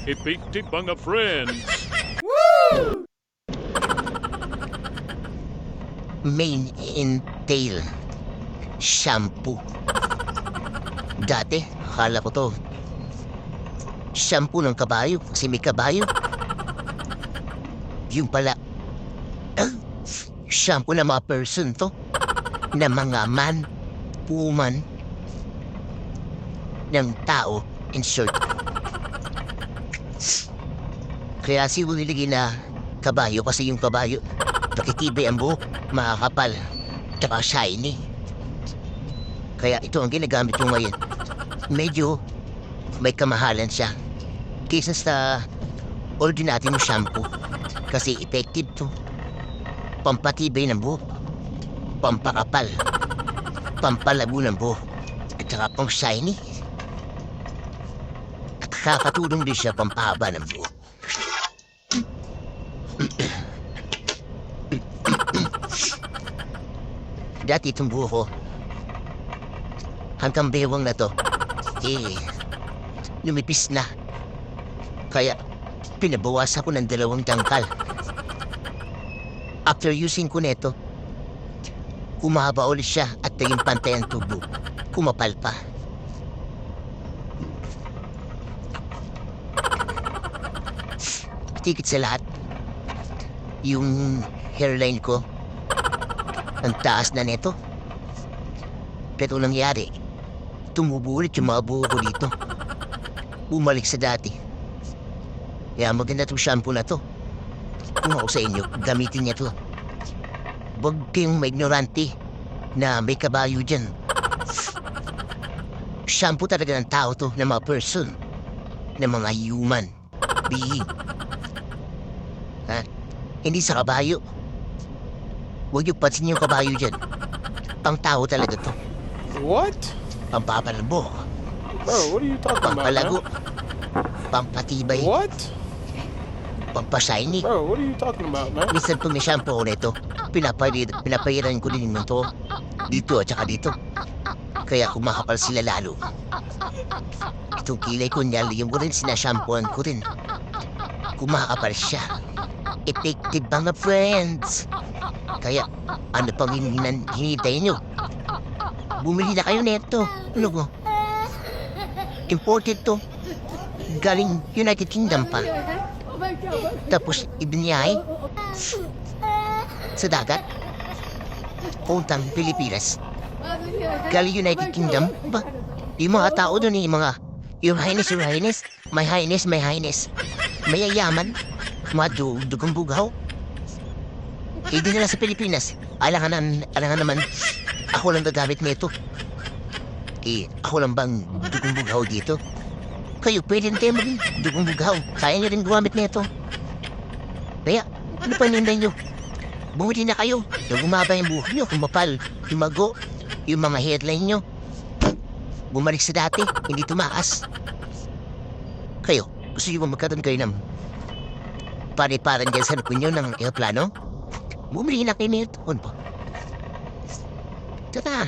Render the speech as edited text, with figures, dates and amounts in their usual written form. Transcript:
Effective mga friends. Mane and tail shampoo. Dati, akala ko to shampoo ng kabayo kasi may kabayo. Yung pala, shampoo ng mga person to. Na mga man, woman, ng tao, in short. Kaya siguro nilagay na kabayo kasi yung kabayo, nakitibay ang buhok, makakapal, tsaka shiny. Kaya ito ang ginagamit ko ngayon. Medyo may kamahalan siya kaysa sa ordinary mo shampoo. Kasi effective to. Pampatibay ng buhok, pampakapal, pampalabo ng buhok, at saka pang shiny. At kakatulong din siya pampahaba ng buhok. Dati itong buhok ko, hanggang bewang na to, lumipis na. Kaya, pinabawas ako ng 2 tangkal. After using ko neto, umahaba ulit siya at naging pantay ang tubo. Kumapal pa. Tigit sa lahat, yung hairline ko, ang taas na neto. Pero nangyari, tumubo ulit yung mga buho ko dito. Bumalik sa dati. Kaya maganda itong shampoo na to. Kung ako sa inyo, gamitin niya to. Huwag kayong maignorante na may kabayo dyan. Shampoo talaga ng tao to, ng mga person, ng mga human being. Ha? Hindi sa kabayo. Huwag yung pansin yung kabayo dyan. Pang tao talaga to. What? Pampapalabo. Bro, what are you talking about, Pampalago. man? Pampatibay. What? Pampashiny. Bro, what are you talking about, man? Minsan pag may shampoo ko nito, pinapahiran ko din yung to. Dito at saka dito. Kaya kumakapal sila lalo. Itong kilay ko niyaliyong ko rin, sinashampuan ko rin. Kumakapal siya. Effective mga friends. Kaya, ano pang hinihintay nyo? Bumili na kayo neto. Ano ko? Imported to. Galing United Kingdom pa. Tapos ibiniyay sa dagat. Puntang Pilipinas. Galing United Kingdom. Ba? Yung mga tao doon Your Highness, Your Highness. My Highness, My Highness. Mayayaman. Dugang bugaw. Hindi nila sa Pilipinas. Alangan naman, ako lang gagamit nito. Ako lang bang dugang bugaw dito? Kayo, pwede na tayo maging dugang bugaw. Kaya nyo rin gumamit nito. Kaya, ano pa ninday nyo? Bumili na kayo. Gumaba yung buhok nyo, kumapal, lumago, yung mga headline nyo. Bumalik sa dati, hindi tumaas. Kayo, gusto nyo ba magkaroon kayo ng pare-paran dyan sa lupin nyo ng aeroplano? Bumili na kayo nito. Ano po? Tara.